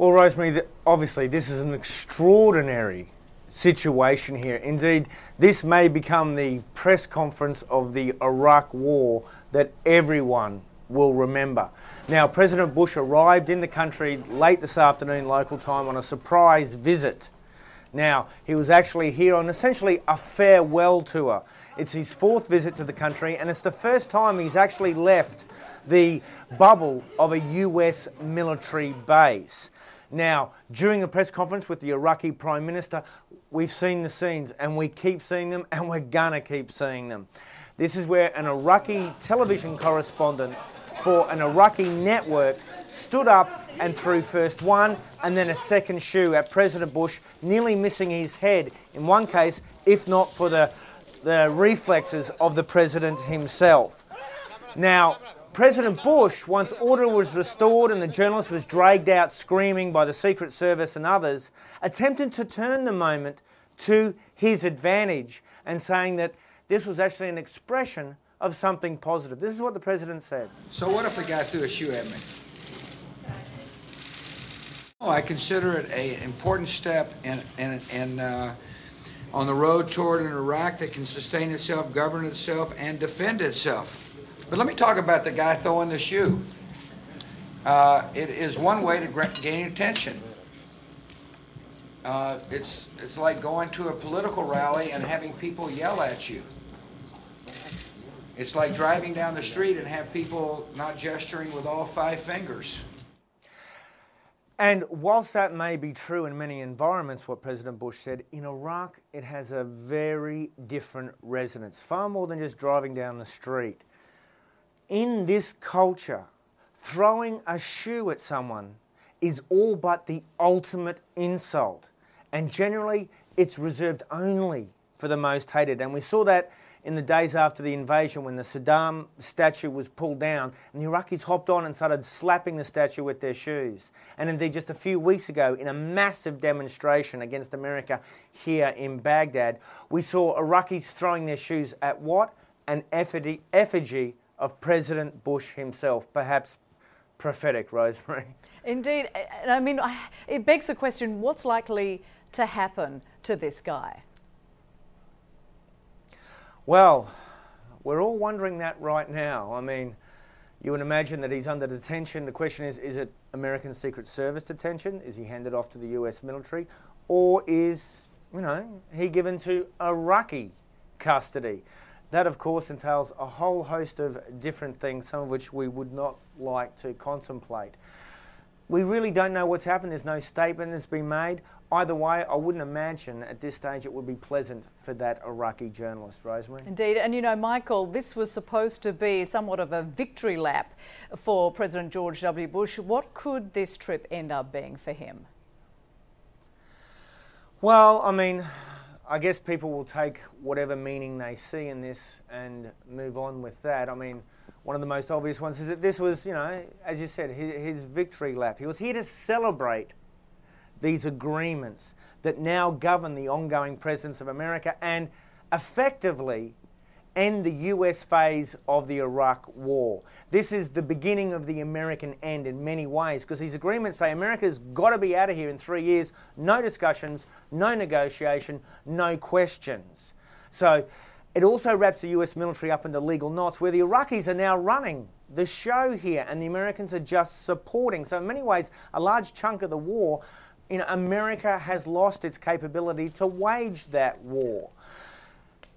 Well, Rosemary, obviously this is an extraordinary situation here. Indeed, this may become the press conference of the Iraq War that everyone will remember. Now, President Bush arrived in the country late this afternoon local time on a surprise visit. Now, he was actually here on essentially a farewell tour. It's his fourth visit to the country, and it's the first time he's actually left the bubble of a US military base. Now, during a press conference with the Iraqi Prime Minister, we've seen the scenes, and we keep seeing them, and we're gonna keep seeing them. This is where an Iraqi television correspondent for an Iraqi network stood up and threw first one and then a second shoe at President Bush, nearly missing his head in one case, if not for the reflexes of the president himself. Now, President Bush, once order was restored and the journalist was dragged out screaming by the Secret Service and others, attempted to turn the moment to his advantage and saying that this was actually an expression of something positive. This is what the president said. So what if the guy threw a shoe at me? Oh, I consider it an important step on the road toward an Iraq that can sustain itself, govern itself, and defend itself. But let me talk about the guy throwing the shoe. It is one way to gain attention. It's like going to a political rally and having people yell at you. It's like driving down the street and have people not gesturing with all five fingers. And whilst that may be true in many environments, what President Bush said, in Iraq it has a very different resonance, far more than just driving down the street. In this culture, throwing a shoe at someone is all but the ultimate insult. And generally, it's reserved only for the most hated. And we saw that in the days after the invasion when the Saddam statue was pulled down and the Iraqis hopped on and started slapping the statue with their shoes. And indeed, just a few weeks ago, in a massive demonstration against America here in Baghdad, we saw Iraqis throwing their shoes at what? An effigy of President Bush himself, perhaps prophetic, Rosemary. Indeed. I mean, it begs the question, what's likely to happen to this guy? Well, we're all wondering that right now. I mean, you would imagine that he's under detention. The question is it American Secret Service detention? Is he handed off to the US military? Or is, he given to Iraqi custody? That, of course, entails a whole host of different things, some of which we would not like to contemplate. We really don't know what's happened. There's no statement that's been made. Either way, I wouldn't imagine at this stage it would be pleasant for that Iraqi journalist, Rosemary. Indeed. And Michael, this was supposed to be somewhat of a victory lap for President George W. Bush. What could this trip end up being for him? Well, I mean, I guess people will take whatever meaning they see in this and move on with that. I mean, one of the most obvious ones is that this was, as you said, his victory lap. He was here to celebrate these agreements that now govern the ongoing presence of America and effectively end the US phase of the Iraq War. This is the beginning of the American end in many ways, because these agreements say America's got to be out of here in 3 years, no discussions, no negotiation, no questions. So it also wraps the US military up into legal knots where the Iraqis are now running the show here and the Americans are just supporting. So in many ways, a large chunk of the war, America has lost its capability to wage that war.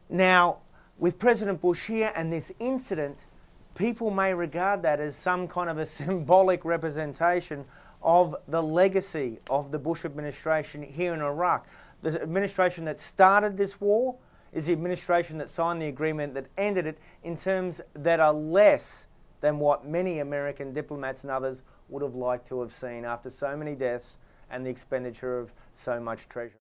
Now, with President Bush here and this incident, people may regard that as some kind of a symbolic representation of the legacy of the Bush administration here in Iraq. The administration that started this war is the administration that signed the agreement that ended it in terms that are less than what many American diplomats and others would have liked to have seen after so many deaths and the expenditure of so much treasure.